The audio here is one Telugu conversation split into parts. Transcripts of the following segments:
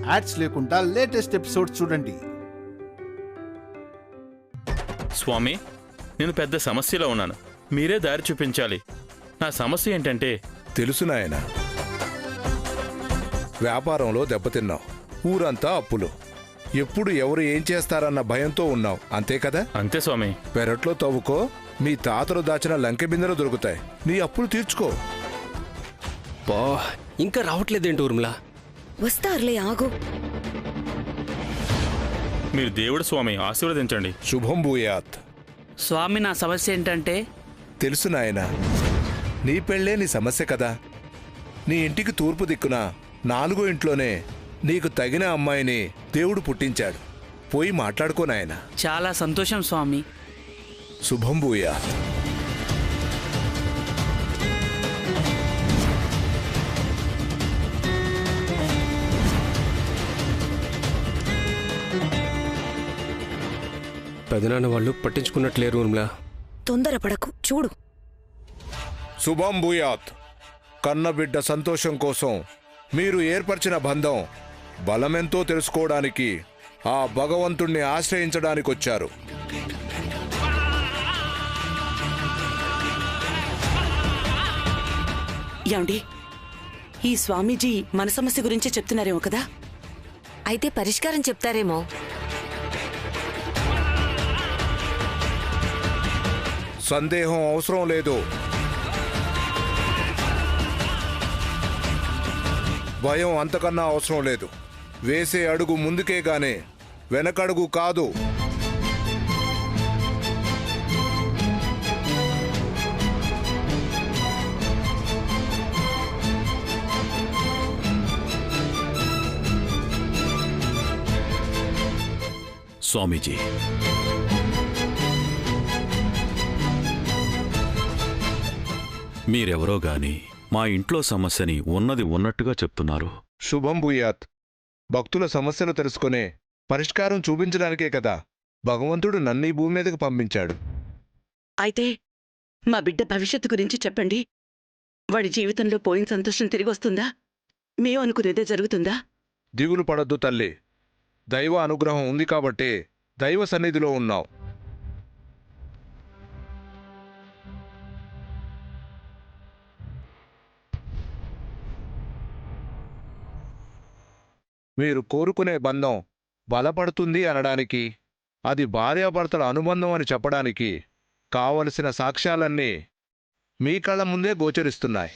యాడ్స్ లేకుండా లేటెస్ట్ ఎపిసోడ్స్ చూడండి. స్వామి, నేను పెద్ద సమస్యలో ఉన్నాను. మీరే దారి చూపించాలి. నా సమస్య ఏంటంటే... తెలుసు నాయనా, వ్యాపారంలో దెబ్బతిన్నావు. ఊరంతా అప్పులు. ఎప్పుడు ఎవరు ఏం చేస్తారన్న భయంతో ఉన్నావు, అంతే కదా? అంతే స్వామి. పెరట్లో తవ్వుకో, మీ తాతలు దాచిన లంకె బిందెలు దొరుకుతాయి. నీ అప్పులు తీర్చుకో. బా, ఇంకా రావట్లేదేంటి ఊర్మిళ? వస్తారులే, ఆగు. మీరు దేవుడు స్వామి, ఆశీర్వదించండి. శుభం భూయాత్. స్వామి, నా సమస్య ఏంటంటే... తెలుసు నాయనా, నీ పెళ్ళే నీ సమస్య కదా. నీ ఇంటికి తూర్పు దిక్కున 4వ ఇంట్లోనే నీకు తగిన అమ్మాయిని దేవుడు పుట్టించాడు. పోయి మాట్లాడుకో నాయనా. చాలా సంతోషం స్వామి. శుభం భూయాత్. పెదనాన్న వాళ్ళు పట్టించుకున్నట్లేరు ఊర్మిళ. తొందరపడకు, చూడు. శుభం భూయాత్. కన్నబిడ్డ సంతోషం కోసం మీరు ఏర్పరిచిన బంధం బలమెంతో తెలుసుకోవడానికి ఆ భగవంతుణ్ణి ఆశ్రయించడానికొచ్చారు. యాండి, ఈ స్వామీజీ మన సమస్య గురించే చెప్తున్నారేమో కదా? అయితే పరిష్కారం చెప్తారేమో. సందేహం అవసరం లేదు. భయం అంతకన్నా అవసరం లేదు. వేసే అడుగు ముందుకే గానే వెనకడుగు కాదు. స్వామీజీ, మీరెవరో గాని మా ఇంట్లో సమస్యని ఉన్నది ఉన్నట్టుగా చెప్తున్నారు. శుభం భూయాత్. భక్తుల సమస్యలు తెలుసుకునే పరిష్కారం చూపించడానికే కదా భగవంతుడు నన్ను ఈ భూమి మీదకి పంపించాడు. అయితే మా బిడ్డ భవిష్యత్తు గురించి చెప్పండి. వాడి జీవితంలో పోయిన సంతోషం తిరిగొస్తుందా? మేము అనుకునేదే జరుగుతుందా? దిగులు పడొద్దు తల్లి. దైవ అనుగ్రహం ఉంది కాబట్టే దైవ సన్నిధిలో ఉన్నావు. మీరు కోరుకునే బంధం బలపడుతుంది అనడానికి, అది భార్యాభర్తల అనుబంధం అని చెప్పడానికి కావలసిన సాక్ష్యాలన్నీ మీ కళ్ళ ముందే గోచరిస్తున్నాయి.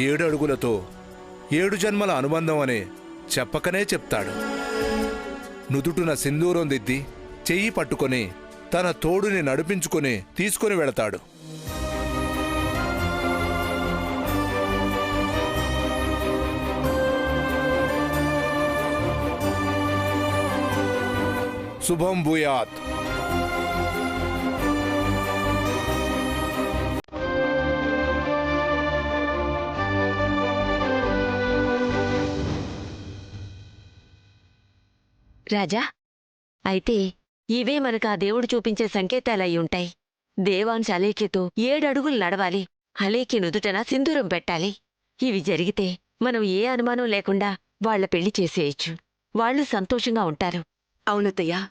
ఏడు అడుగులతో 7 జన్మల అనుబంధం అని చెప్పకనే చెప్తాడు. నుదుటున సింధూరం దిద్ది చెయ్యి పట్టుకొని తన తోడుని నడిపించుకొని తీసుకొని వెళతాడు. శుభం భూయాత్. రాజా, అయితే ఇవే మనకు ఆ దేవుడు చూపించే సంకేతాలయ్యి ఉంటాయి. దేవాంశ అలేఖ్యతో 7 అడుగులు నడవాలి. అలేఖ్య నుదుటన సింధూరం పెట్టాలి. ఇవి జరిగితే మనం ఏ అనుమానం లేకుండా వాళ్ల పెళ్లి చేసేయచ్చు. వాళ్ళు సంతోషంగా ఉంటారు. అవునత్తయ్యా,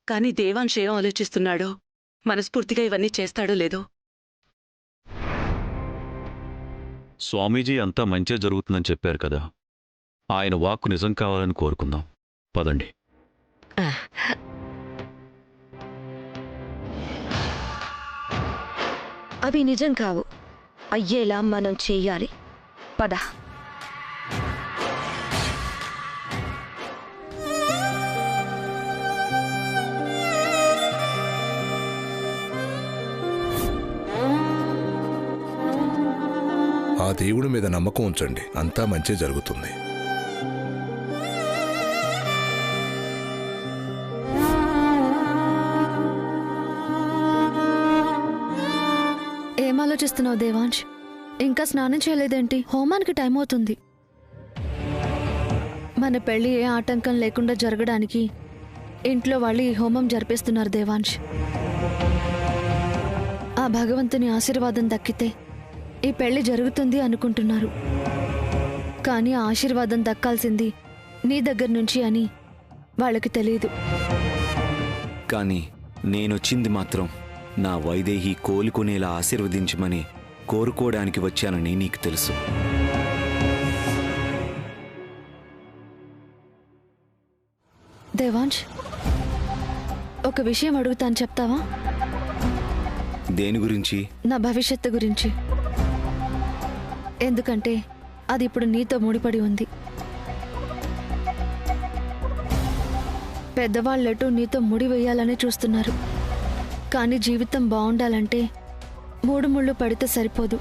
కాని దేవాంశ్ ఏం ఆలోచిస్తున్నాడో, మనస్ఫూర్తిగా ఇవన్నీ చేస్తాడో లేదో. స్వామీజీ అంతా మంచే జరుగుతుందని చెప్పారు కదా, ఆయన వాక్కు నిజం కావాలని కోరుకుందాం. పదండి. అవి నిజం కావు, అయ్యేలా మనం చెయ్యాలి. పద. ఆ దేవుడి మీద నమ్మకం ఉంచండి, అంతా మంచి జరుగుతుంది. ఏం ఆలోచిస్తున్నావు దేవాంశ్? ఇంకా స్నానం చేయలేదేంటి? హోమానికి టైం అవుతుంది. మన పెళ్లి ఏ ఆటంకం లేకుండా జరగడానికి ఇంట్లో వాళ్ళు ఈ హోమం జరిపిస్తున్నారు దేవాంశ్. ఆ భగవంతుని ఆశీర్వాదం దక్కితే ఈ పెళ్లి జరుగుతుంది అనుకుంటున్నారు. కానీ ఆ ఆశీర్వాదం దక్కాల్సింది నీ దగ్గర నుంచి అని వాళ్ళకి తెలియదు. కానీ నేనొచ్చింది మాత్రం నా వైదేహి కోలుకునేలా ఆశీర్వదించమని కోరుకోవడానికి వచ్చానని నీకు తెలుసు. దేవాంశ్, ఒక విషయం అడుగుతాను, చెప్తావా? దేని గురించి? నా భవిష్యత్తు గురించి. ఎందుకంటే అది ఇప్పుడు నీతో ముడిపడి ఉంది. పెద్దవాళ్ళెటు నీతో ముడి వేయాలని చూస్తున్నారు. కానీ జీవితం బాగుండాలంటే 3 ముళ్ళు పడితే సరిపోదు,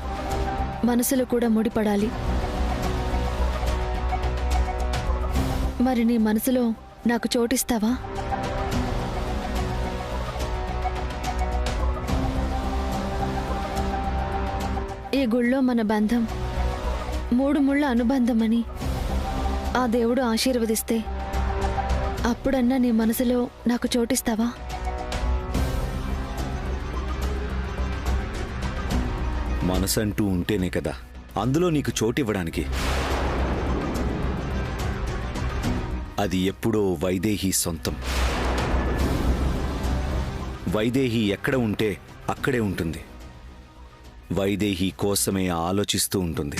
మనసులో కూడా ముడిపడాలి. మరి నీ మనసులో నాకు చోటిస్తావా? ఈ గుళ్ళో మన బంధం 3 ముళ్ళ అనుబంధమని ఆ దేవుడు ఆశీర్వదిస్తే అప్పుడన్నా నీ మనసులో నాకు చోటిస్తావా? మనసంటూ ఉంటేనే కదా అందులో నీకు చోటివ్వడానికి. అది ఎప్పుడో వైదేహి సొంతం. వైదేహి ఎక్కడ ఉంటే అక్కడే ఉంటుంది. వైదేహి కోసమే ఆలోచిస్తూ ఉంటుంది.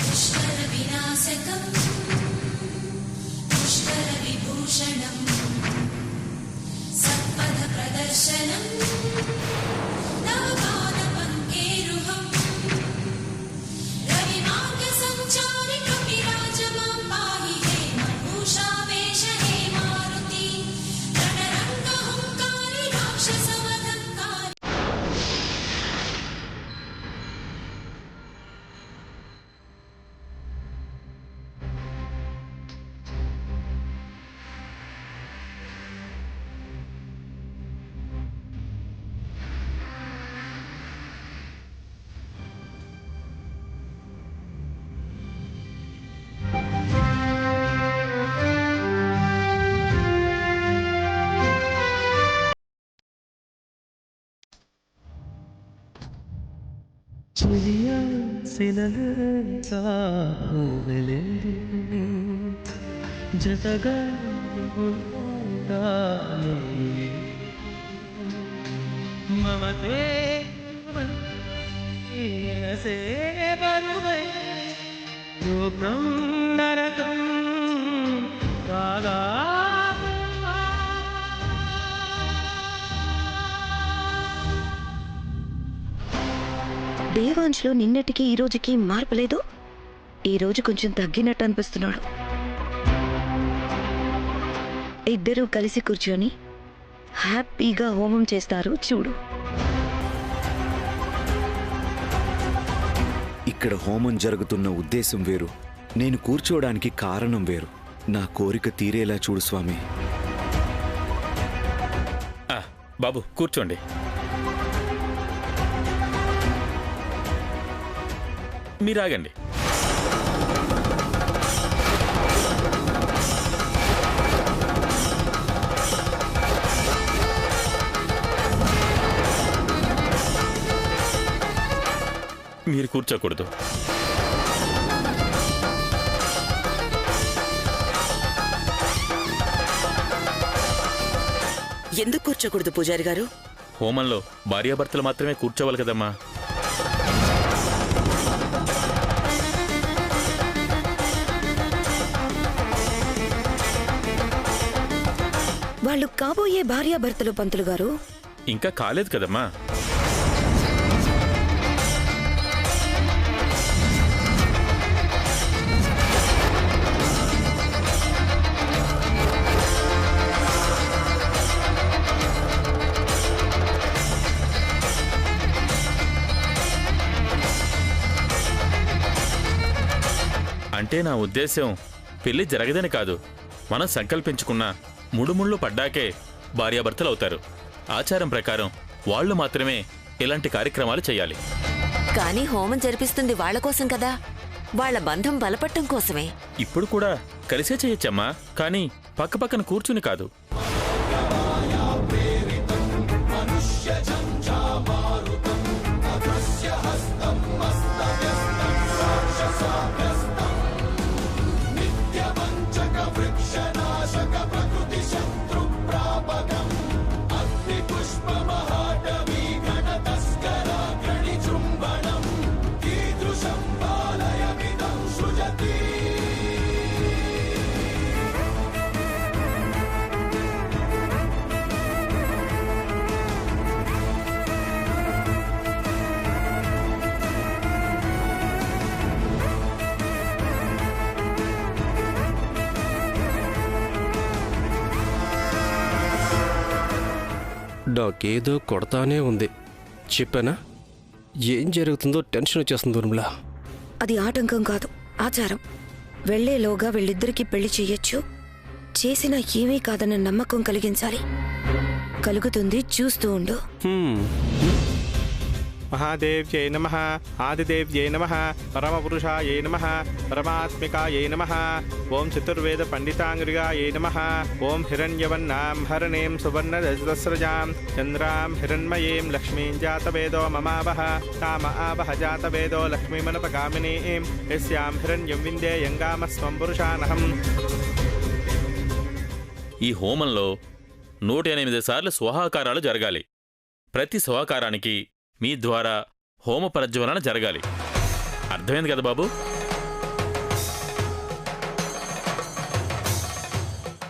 దేవాంశ్లో నిన్నటికి ఈ రోజుకి మార్పు లేదు. ఈ రోజు కొంచెం తగ్గినట్టు అనిపిస్తున్నాడు. ఇద్దరూ కలిసి కూర్చొని హ్యాపీగా హోమం చేస్తారు చూడు. ఇక్కడ హోమం జరుగుతున్న ఉద్దేశం వేరు, నేను కూర్చోవడానికి కారణం వేరు. నా కోరిక తీరేలా చూడు స్వామి. బాబు కూర్చోండి. మీరాగండి. మీరు కూర్చోకూడదు. ఎందుకు కూర్చోకూడదు పూజారి గారు? హోమంలో భార్యాభర్తలు మాత్రమే కూర్చోవాలి కదమ్మా. వాళ్ళు కాబోయే భార్యాభర్తలు పంతులు గారు. ఇంకా కాలేదు కదమ్మా. అంటే నా ఉద్దేశం పెళ్లి జరగదని కాదు. మనం సంకల్పించుకున్న 3 ముళ్ళు పడ్డాకే భార్యాభర్తలు అవుతారు. ఆచారం ప్రకారం వాళ్ళు మాత్రమే ఇలాంటి కార్యక్రమాలు చేయాలి. కానీ హోమం జరిపిస్తుంది వాళ్ళ కోసం కదా, వాళ్ళ బంధం బలపట్టం కోసమే. ఇప్పుడు కూడా కలిసే చేయొచ్చమ్మా, కానీ పక్కపక్కన కూర్చుని కాదు. నాకేదో కొడతానే ఉంది. చెప్పానా? ఏం జరుగుతుందో టెన్షన్ వచ్చేస్తుంది ఊర్మిళ. అది ఆటంకం కాదు, ఆచారం. వెళ్లేలోగా వీళ్ళిద్దరికీ పెళ్లి చెయ్యొచ్చు. చేసినా ఏమీ కాదన్న నమ్మకం కలిగించాలి. కలుగుతుంది, చూస్తూ ఉండు. మహాదేవ్యై నమః, ఆదిదేవ్యై నమః, పరమపురుషాయై నమః, పరమాత్మికాయై నమః. ఓం చతుర్వేద పండితాంగురిగాయై నమః. ఓం హిరణ్యవన్నాం హరణీం సువర్ణరజతస్రజాం చంద్రాం హిరణ్మయీం లక్ష్మీం జాతవేదో మమావహ. కామ ఆవహ జాతవేదో లక్ష్మీమనపగామినీం యస్యాం హిరణ్యం విందేయంగామస్వం పురుషానహం. ఈ హోమంలో 108 సార్లు స్వాహాకారాలు జరగాలి. ప్రతి స్వాహాకారానికి మీ ద్వారా హోమ ప్రజ్వలన జరగాలి. అర్థమైంది కదా బాబు?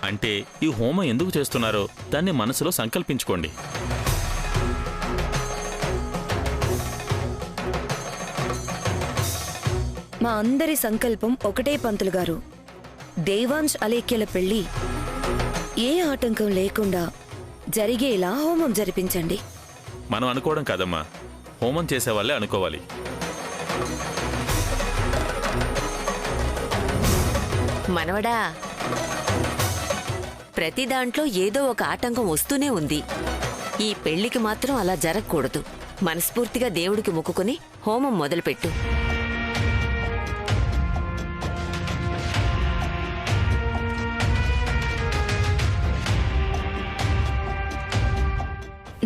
అంటే ఈ హోమం ఎందుకు చేస్తున్నారో దాన్ని మనసులో సంకల్పించుకోండి. మా అందరి సంకల్పం ఒకటే పంతులు గారు. దేవాంశ్ అలేఖ్యల పెళ్లి ఏ ఆటంకం లేకుండా జరిగేలా హోమం జరిపించండి. మనం అనుకోవడం కాదమ్మా, హోమం చేసేవాళ్ళే అనుకోవాలి. మనవడా, ప్రతి దాంట్లో ఏదో ఒక ఆటంకం వస్తూనే ఉంది. ఈ పెళ్లికి మాత్రం అలా జరగకూడదు. మనస్ఫూర్తిగా దేవుడికి మొక్కుకొని హోమం మొదలుపెట్టు.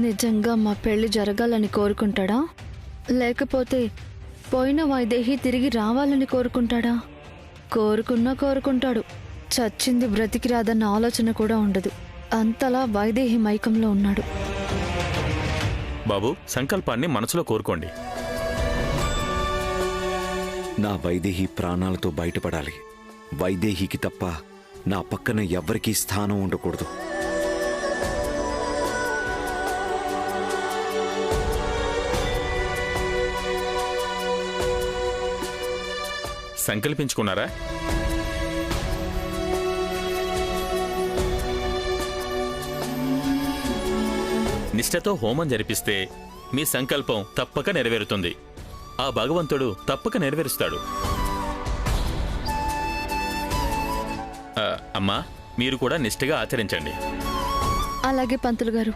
నిజంగా మా పెళ్లి జరగాలని కోరుకుంటాడా, లేకపోతే పోయిన వైదేహి తిరిగి రావాలని కోరుకుంటాడా? కోరుకుంటాడు. చచ్చింది బ్రతికి రాదన్న ఆలోచన కూడా ఉండదు. అంతలా వైదేహి మైకంలో ఉన్నాడు. బాబు, సంకల్పాన్ని మనసులో కోరుకోండి. నా వైదేహి ప్రాణాలతో బయటపడాలి. వైదేహికి తప్ప నా పక్కన ఎవ్వరికీ స్థానం ఉండకూడదు. సంకల్పించుకున్నారా? నిష్ఠతో హోమం జరిపిస్తే మీ సంకల్పం తప్పక నెరవేరుతుంది. ఆ భగవంతుడు తప్పక నెరవేరుస్తాడు. అమ్మా, మీరు కూడా నిష్ఠగా ఆచరించండి. అలాగే పంతులు గారు.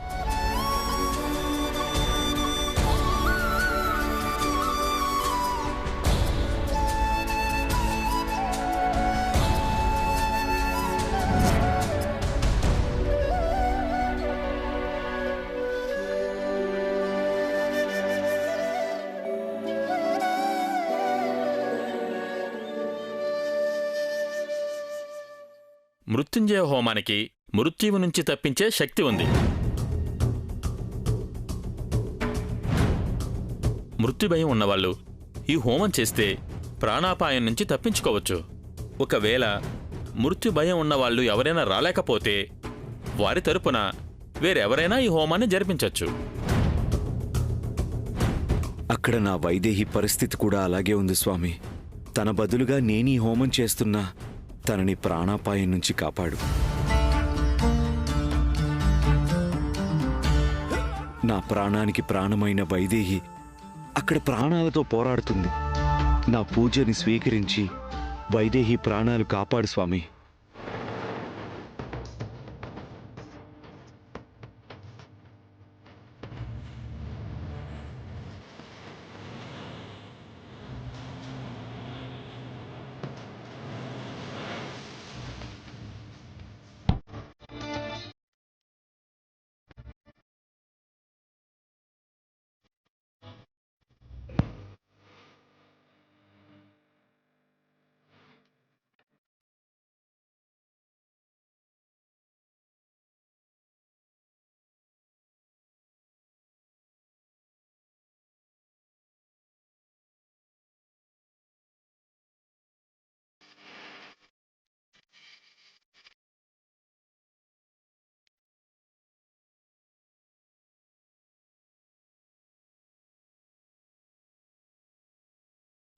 మృత్యుంజయ హోమానికి మృత్యువు నుంచి తప్పించే శక్తి ఉంది. మృత్యుభయం ఉన్నవాళ్ళు ఈ హోమం చేస్తే ప్రాణాపాయం నుంచి తప్పించుకోవచ్చు. ఒకవేళ మృత్యుభయం ఉన్నవాళ్ళు ఎవరైనా రాలేకపోతే వారి తరపున వేరెవరైనా ఈ హోమాన్ని జరిపించవచ్చు. అక్కడ నా వైదేహి పరిస్థితి కూడా అలాగే ఉంది స్వామి. తన బదులుగా నేనీ హోమం చేస్తున్నా తనని ప్రాణాపాయం నుంచి కాపాడు. నా ప్రాణానికి ప్రాణమైన వైదేహి అక్కడ ప్రాణాలతో పోరాడుతుంది. నా పూజని స్వీకరించి వైదేహి ప్రాణాలు కాపాడు స్వామి.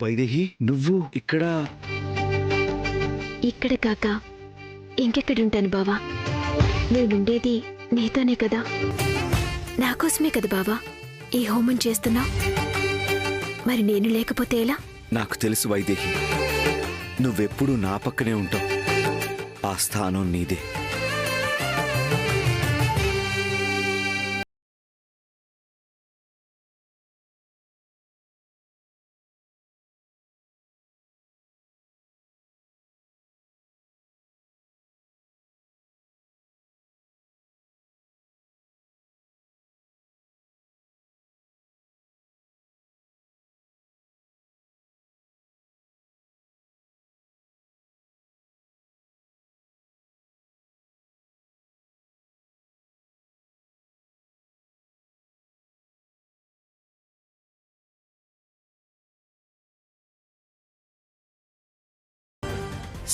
వైదేహి నువ్వు ఇక్కడ? ఇక్కడ కాక ఇంకెక్కడుంటాను బావా? నేనుండేది నీతోనే కదా. నాకోసమే కదా బావా ఈ హోమం చేస్తున్నా. మరి నేను లేకపోతే ఎలా? నాకు తెలుసు వైదేహి, నువ్వెప్పుడు నా పక్కనే ఉంటావు. ఆ స్థానం నీదే.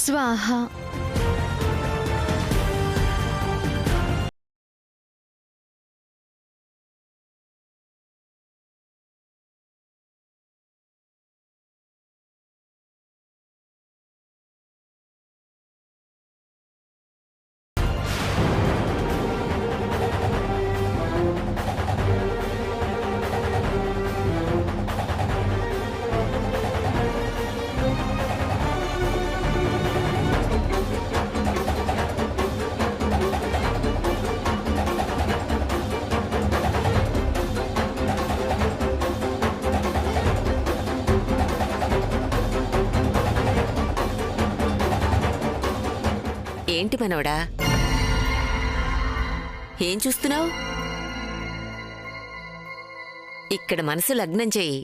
స్వాహా. ఏంటి మనవడా, ఏం చూస్తున్నావు? ఇక్కడ మనసు లగ్నం చెయ్యి.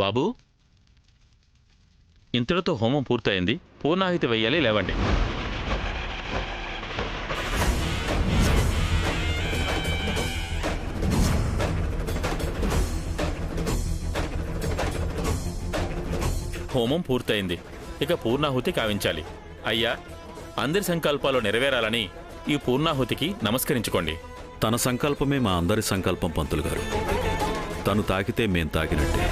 బాబు, ఇంతటితో హోమం పూర్తయింది. పూర్ణాహితి వెయ్యాలి, లేవండి. హోమం పూర్తయింది, ఇక పూర్ణాహుతి కావించాలి. అయ్యా, అందరి సంకల్పాలు నెరవేరాలని ఈ పూర్ణాహుతికి నమస్కరించుకోండి. తన సంకల్పమే మా అందరి సంకల్పం పంతులు గారు. తను తాకితే మేం తాకినట్టే.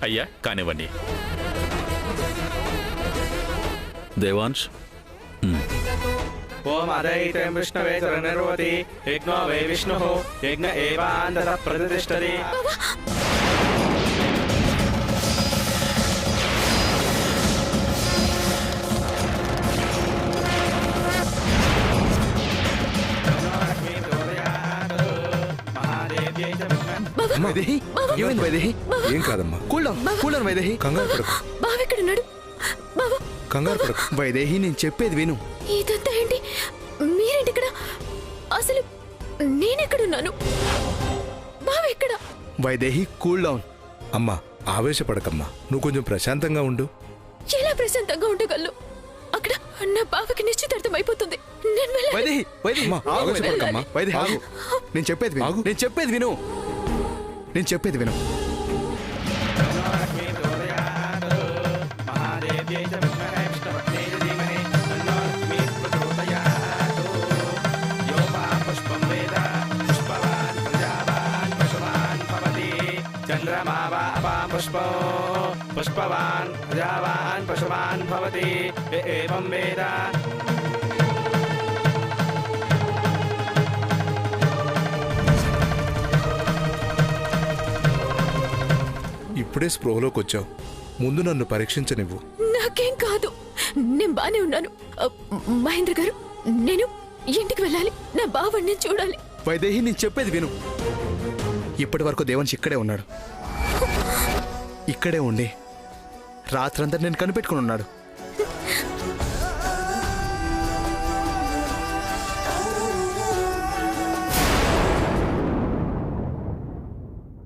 అయ్యా, కానివ్వండి. దేవాంశ్, ఓం అదైతం విష్ణవే సర్వనిర్వతి యజ్ఞో వై విష్ణుః యజ్ఞ ఏవాంతః ప్రతిష్ఠతి. ఏం కాదమ్మా, వైదేహి. కంగారు పడకు, బావెక్కడున్నాడు? బావ, కంగారు పడకు. వైదేహి, నేను చెప్పేది విను. ఇదంతా ఏంటి? మీరేంటిక్కడ? అసలు నేనెక్కడున్నాను? బావెక్కడ? Vaidehi, cool down. అమ్మా, ఆవేశపడకమ్మా, నువ్వు కొంచెం ప్రశాంతంగా ఉండు. ఎలా ప్రశాంతంగా ఉండగలను? అక్కడ నా బావకి నిశ్చితార్థం అయిపోతుంది. నేను వెళ్ళాలి. వైదేహి, వైదేహి, అమ్మా, ఆగు, ఆవేశపడకమ్మా. వైదేహి, ఆగు. నేను చెప్పేది విను. ఆగు. నేను చెప్పేది విను. నేను చెప్పేది విను. పుష్పో పుష్పవాన్ ప్రజావాన్ పశువాన్ భవతి ఏవం వేద. ఇప్పుడే స్పృహలోకి వచ్చావు, ముందు నన్ను పరీక్షించనివ్వు. నాకేం కాదు, నేను బానే ఉన్నాను. మహేంద్ర గారు, నేను ఇంటికి వెళ్ళాలి. నా బావని చూడాలి. వైదేహి నేను చెప్పేది విను. ఇప్పటి వరకు దేవాన్ష్ ఇక్కడే ఉన్నాడు. ఇక్కడే ఉండి రాత్రంతా నేను కనిపెట్టుకుని ఉన్నాడు.